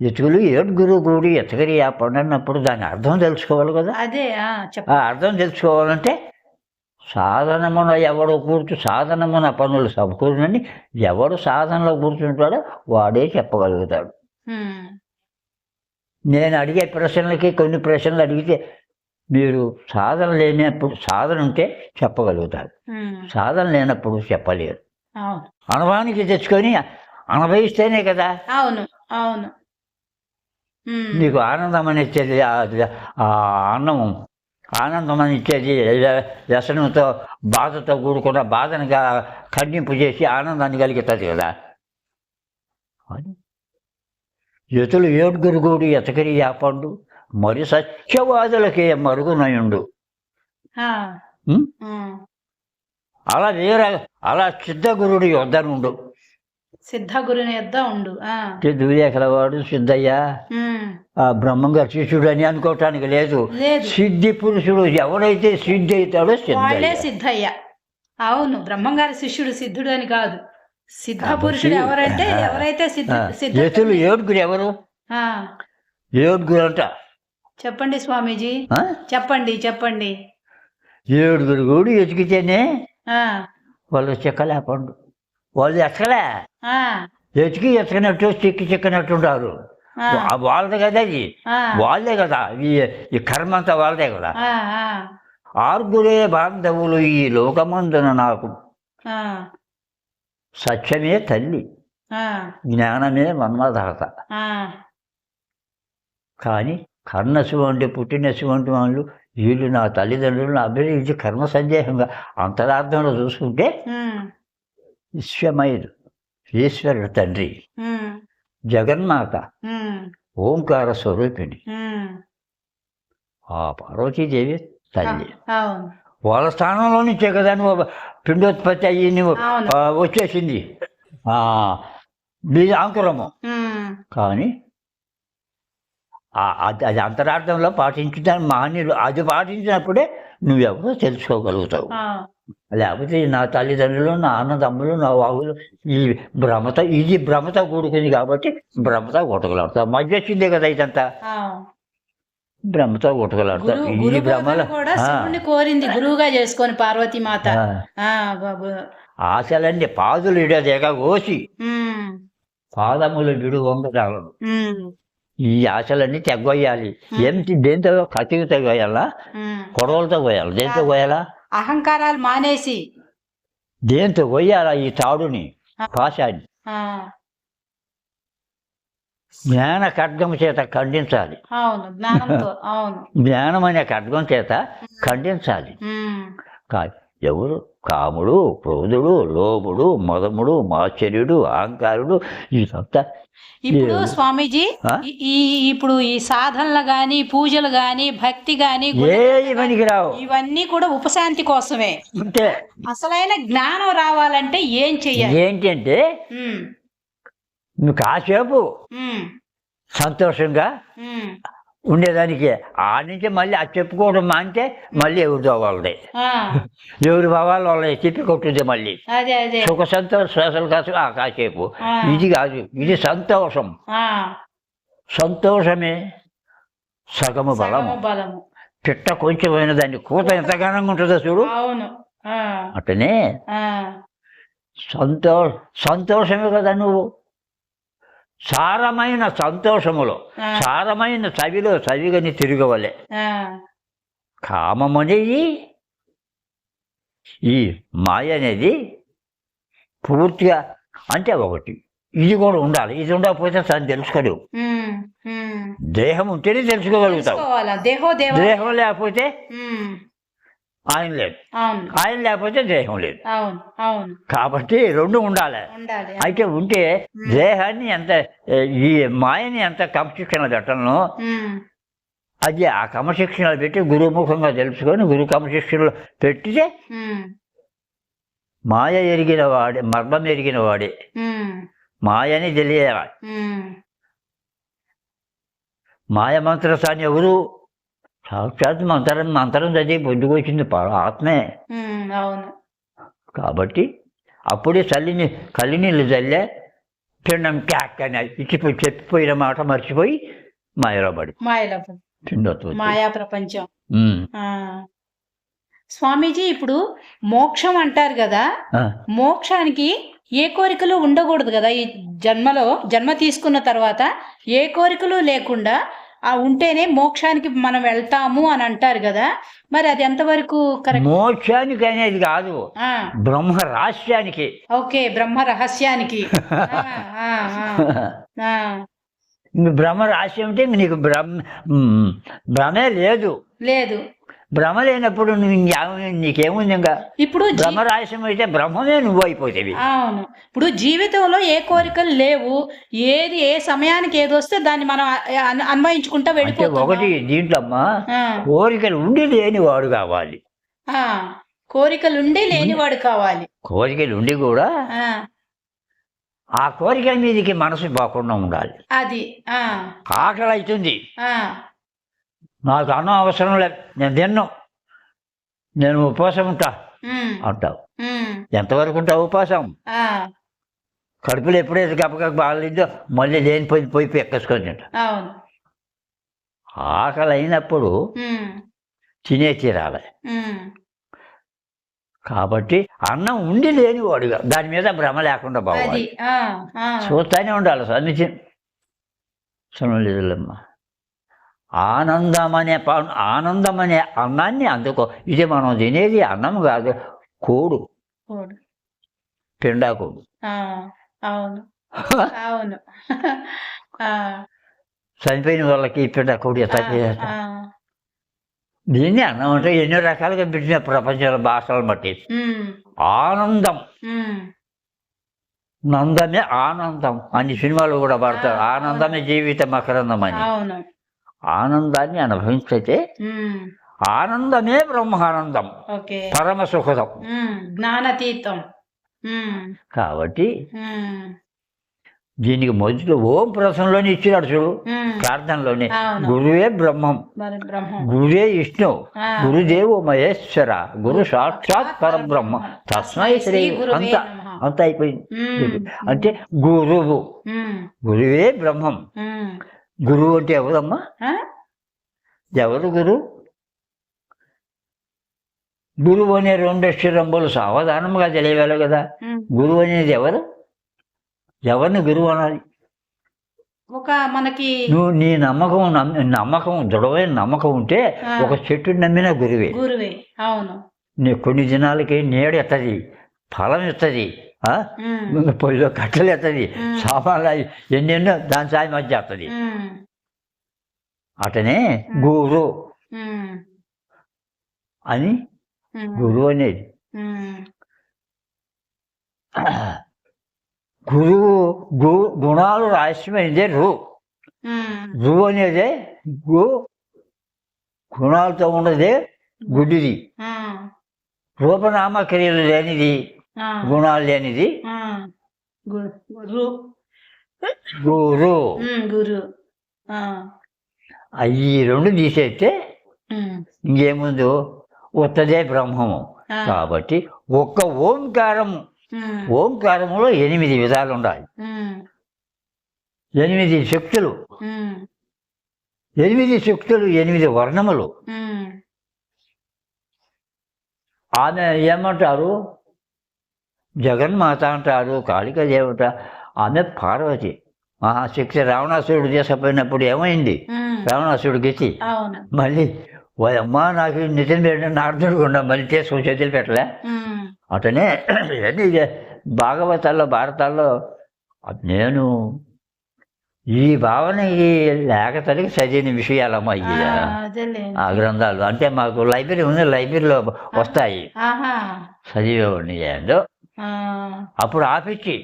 ఎతులు 7 గూడి ఎతగిరి ఆ పౌడు అన్నప్పుడు దాని అర్థం తెలుసుకోవాలి కదా. అదే అర్థం తెలుసుకోవాలంటే సాధనమున ఎవడు సాధనమున పనులు సమకూరునని ఎవడు సాధనలో కూర్చుంటాడో వాడే చెప్పగలుగుతాడు. నేను అడిగే ప్రశ్నలకి కొన్ని ప్రశ్నలు అడిగితే మీరు సాధన లేనప్పుడు, సాధన ఉంటే చెప్పగలుగుతారు, సాధన లేనప్పుడు చెప్పలేరు. అనుభవానికి తెచ్చుకొని అనుభవిస్తేనే కదా. అవును అవును. నీకు ఆనందం అని ఇచ్చేది ఆ అన్నము, ఆనందం అని ఇచ్చేది వ్యసనంతో బాధతో కూడుకున్న బాధను ఖండింపు చేసి ఆనందాన్ని కలిగుతుంది కదా. ఎతులు 7 గూడి ఎతకరి ఆ పండు, మరి సత్యవాదులకే మరుగునయుండు. అలా అలా సిద్ధగురుడి యొద్దనుండు. సిద్ధ గురుని యొద్ద ఉండు. సిద్ధులేఖలవాడు సిద్ధయ్య ఆ బ్రహ్మంగారు శిష్యుడు అని అనుకోవటానికి లేదు. సిద్ధి పురుషుడు ఎవరైతే సిద్ధి అవుతాడో సిద్ధయ్య. అవును, బ్రహ్మంగారి శిష్యుడు సిద్ధుడు అని కాదు, సిద్ధ పురుషుడు ఎవరంటే ఎవరైతే సిద్ధులు ఏడుగురు ఎవరు? ఏడుగురు అంట. చెప్పండి స్వామీజీ, చెప్పండి చెప్పండి. ఏడుగురు కూడా ఎతికితేనే వాళ్ళు చెక్కలేపండు. వాళ్ళు ఎక్కలే, ఎతికినట్టు చెక్కినట్టుంటారు. వాళ్ళదే కదా, అది వాళ్ళే కదా, ఈ కర్మ అంతా వాళ్ళదే కదా. ఆరుగురే బాంధవులు ఈ లోకమందున నాకు, సత్యమే తల్లి, జ్ఞానమే మన్మధాత. కానీ కర్ణశివంటి పుట్టినటువంటి వాళ్ళు వీళ్ళు నా తల్లిదండ్రులను అభివృద్ధి కర్మ సందేహంగా అంతరార్థంలో చూసుకుంటే విశ్వమయుడు ఈశ్వరుడు తండ్రి, జగన్మాత, ఓంకార స్వరూపిణి, ఆ పార్వతీదేవి తల్లి. వాళ్ళ స్థానంలో నుంచే కదా నువ్వు పిండోత్పత్తి అయ్యి నువ్వు వచ్చేసింది బీజ అంకురము. కానీ అది అంతరార్థంలో పాటించుతాను మాన్యులు, అది పాటించినప్పుడే నువ్వెవరో తెలుసుకోగలుగుతావు. లేకపోతే నా తల్లిదండ్రులు, నా అన్నదమ్ములు, నా వాగులు ఈ భ్రమతో, ఇది భ్రమతో కూడుకుంది కాబట్టి భ్రమతో కొట్టగలుగుతావు. మధ్య వచ్చిందే కదా ఇదంతా, భ్రమతో కొట్టగలుగుతావు. ఈ భ్రమలో కోరింది గురువుగా చేసుకొని పార్వతీ మాత ఆశలన్నీ పాదులు ఇడదేగా కోసి పాదములు విడు వంగదాలను. ఈ ఆశలన్నీ తెగ్గొయ్యాలి. ఏంటి? దేంతో? కత్తికి తెగొయ్యాలా, కొడవలతో పోయాలి. దేంతో పోయాలా? అహంకారాలు మానేసి దేంతో పోయాలా? ఈ తాడుని, పాశాన్ని జ్ఞాన ఖడ్గం చేత ఖండించాలి. జ్ఞానం అనే ఖడ్గం చేత ఖండించాలి. ఎవరు? కాముడు, క్రోధుడు, లోభుడు, మదముడు, మాశ్చర్యుడు, అహంకారుడు, ఇదంతా. ఇప్పుడు స్వామీజీ ఇప్పుడు ఈ సాధనలు గాని, పూజలు గాని, భక్తి గాని ఇవన్నీ కూడా ఉపశాంతి కోసమే. అంటే అసలైన జ్ఞానం రావాలంటే ఏం చెయ్యాలి? ఏంటంటే నువ్వు కాసేపు సంతోషంగా ఉండేదానికి ఆ నుంచి మళ్ళీ అది చెప్పుకోవడం అంటే మళ్ళీ ఎవరిదో వాళ్ళదే, ఎవరి భావాలు వాళ్ళే చెప్పి కొట్టుది మళ్ళీ. సుఖ సంతోషాలు కాదు కాసేపు. ఇది కాదు, ఇది సంతోషం. సంతోషమే సగము బలము. పిట్ట కొంచెమైన దాన్ని కూత ఎంత ఘనంగా ఉంటుందో చూడు. అట్టనే సంతోషమే కదా నువ్వు. సారమైన సంతోషములో, సారమైన చవిలో చవిగని తిరగవలే. కామం అనేది, ఈ మాయ అనేది పూర్తిగా అంటే ఒకటి, ఇది కూడా ఉండాలి. ఇది ఉండకపోతే తను తెలుసుకోలేవు. దేహం ఉంటేనే తెలుసుకోగలుగుతావు. దేహం లేకపోతే ఆయన లేదు, ఆయన లేకపోతే దేహం లేదు. కాబట్టి రెండు ఉండాలి. అయితే ఉంటే దేహాన్ని ఎంత, ఈ మాయని ఎంత క్రమశిక్షణ పెట్టను, అది ఆ క్రమశిక్షణలు పెట్టి గురుముఖంగా తెలుసుకొని గురు క్రమశిక్షణలు పెట్టితే మాయ ఎరిగిన వాడే, మర్మం ఎరిగిన వాడే. మాయని తెలియాలి. మాయ మంత్రసాన్ని ఎవరు? సాక్షాత్ మంత్రం చదివి పొద్దుకొచ్చింది ఆత్మే. కాబట్టి అప్పుడే కళ్ళి నీళ్ళు చల్లే తిండం క్యాక్ అని ఇచ్చిపోయి చెప్పిపోయిన మాట మర్చిపోయి మాయలో పడి మాయా ప్రపంచం. స్వామీజీ ఇప్పుడు మోక్షం అంటారు కదా, మోక్షానికి ఏ కోరికలు ఉండకూడదు కదా ఈ జన్మలో? జన్మ తీసుకున్న తర్వాత ఏ కోరికలు లేకుండా ఉంటేనే మోక్షానికి మనం వెళ్తాము అని అంటారు కదా, మరి అది ఎంతవరకు కరెక్ట్? మోక్షానికి అనేది కాదు, బ్రహ్మ రహస్యానికి. ఓకే, బ్రహ్మ రహస్యానికి. బ్రహ్మ రహస్యం అంటే నీకు భ్రమే లేదు. భ్రమ లేనప్పుడు నీకేముంది? ఇంకా ఇప్పుడు బ్రహ్మ రహస్యం అయితే బ్రహ్మమే నువ్వు అయిపోతేవి. అవును. ఇప్పుడు జీవితంలో ఏ కోరికలు లేవు, ఏది ఏ సమయానికి ఏది వస్తే దాన్ని మనం అన్వయించుకుంటా వెళ్ళిపోతాం. ఒకటి దీంట్లో అమ్మా, కోరికలు ఉండి లేనివాడు కావాలి. కోరికలు ఉండి లేనివాడు కావాలి. కోరికలు ఉండి కూడా ఆ కోరికల మీదకి మనసు పోకుండా ఉండాలి. అది ఆకలి అవుతుంది, నాకు అన్నం అవసరం లేదు, నేను తిన్నాను, నేను ఉపవాసం ఉంటా అంటావు. ఎంతవరకు ఉంటావు ఉపవాసం? కడుపులో ఎప్పుడైతే గప్పగప్ప బాగాలేదో మళ్ళీ పోయి ఎక్కేసుకొని తింటా. ఆకలి అయినప్పుడు తినే తీరాలి. కాబట్టి అన్నం ఉండి లేని వాడుగా దాని మీద భ్రమ లేకుండా బాగుంది, చూస్తానే ఉండాలి. సన్నిధిలమ్మ ఆనందం అనే అన్నాన్ని అందుకో. ఇది మనం తినేది అన్నం కాదు, కోడు, పిండాకోడు. చనిపోయిన వాళ్ళకి పిండాకోడు ఎట్లా చేస్తా. దీన్ని అన్నం అంటే ఎన్నో రకాలుగా పెట్టిన ప్రపంచ భాషలను బట్టి. ఆనందం, నందమే ఆనందం అని సినిమాలు కూడా పడతారు. ఆనందమే జీవిత మకరందం అని. ఆనందాన్ని అనుభవించితే ఆనందమే బ్రహ్మానందం, పరమ సుఖదం, జ్ఞానతీతం. కాబట్టి దీనికి మొదటి ఓం ప్రసంలోనే ఇచ్చినాడు చూడు, ప్రార్థనలోనే. గురువే బ్రహ్మం, గురువే విష్ణు, గురుదేవో మహేశ్వర, గురు సాక్షాత్ పరబ్రహ్మ, తస్మై శ్రీ. అంత అయిపోయింది. అంటే గురువు, గురువే బ్రహ్మం. గురువు అంటే ఎవరమ్మా? ఎవరు గురువు? గురువు అనే 2 అక్షరంబులు సావధానంగా తెలియవాలి కదా. గురువు అనేది ఎవరు? ఎవరిని గురువు అనాలి? మనకి నువ్వు నీ నమ్మకం దృఢమైన నమ్మకం ఉంటే ఒక చెట్టు నమ్మిన గురువే. నీ కొన్ని దినాలకి నీడ ఎత్తది, ఫలం ఎత్తది, పొయ్యిలో కట్టలు ఎత్తది, సామాన్లు ఎన్నెన్నో దాని సాయి మధ్య ఎత్తది. అటనే గురు అని గురువు అనేది. గురువు గుణాలు రహస్యమైనదే రు అనేదే గుణాలతో ఉన్నదే గుడ్డిది. రూపనామ క్రియలు లేనిది, గుణాలు లేనిది గురు. ఈ 2 తీసేస్తే ఇంకేముందు ఉత్తదే బ్రహ్మము. కాబట్టి ఒక్క ఓంకారములో 8 విధాలు ఉండాలి, 8 శక్తులు, 8 వర్ణములు. ఆమె ఏమంటారు? జగన్మాత అంటారు, కాళికా దేవత. ఆమె పార్వతి మహాశక్తి. రావణాసురుడు తీసుకుపోయినప్పుడు ఏమైంది? రావణాసురుడు గెచ్చి మళ్ళీ అమ్మా నాకు నితిన్ పెట్టండి నాడుకుండా మళ్ళీ తీసుకొని చేతులు పెట్టలే. అతనే అన్నీ భాగవతాల్లో భారతాల్లో నేను ఈ భావనకి లేకతలకి చదివిన విషయాలమ్మా ఇవి ఆ గ్రంథాలు. అంటే మాకు లైబ్రరీ ఉంది, లైబ్రరీలో వస్తాయి, చదివేవాడిని ఏందో అప్పుడు ఆపిచ్చి.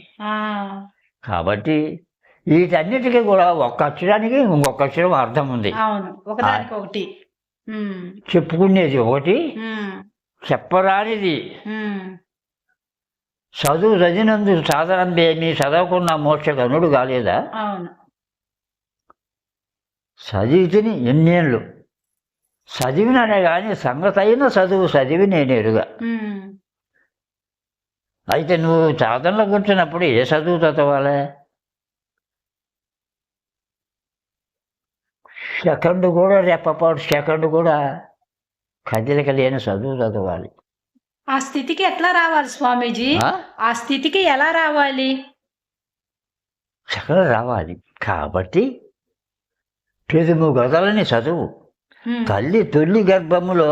కాబట్టి వీటన్నిటికీ కూడా ఒక్క అక్షరానికి ఇంకొక అక్షరం అర్థం ఉంది. చెప్పుకునేది ఒకటి, చెప్పరానిది. చదువు చదివినందు సాధారణ ఏమి చదవకుండా మోక్ష గనుడు కాలేదా? చదివితిని ఎన్నేళ్ళు చదివినానే కానీ సంగతి అయిన చదువు చదివి నేను ఎరుగా. అయితే నువ్వు సాధనలో కూర్చున్నప్పుడు ఏ చదువు చదవాలి? సెకండ్ కూడా రెప్పపాటు సెకండ్ కూడా కదిలిక లేని చదువు చదవాలి. ఆ స్థితికి ఎట్లా రావాలి స్వామీజీ? ఆ స్థితికి ఎలా రావాలి? సెకండ్ రావాలి. కాబట్టి 10 గదలని చదువు. తల్లి తొలి గర్భములో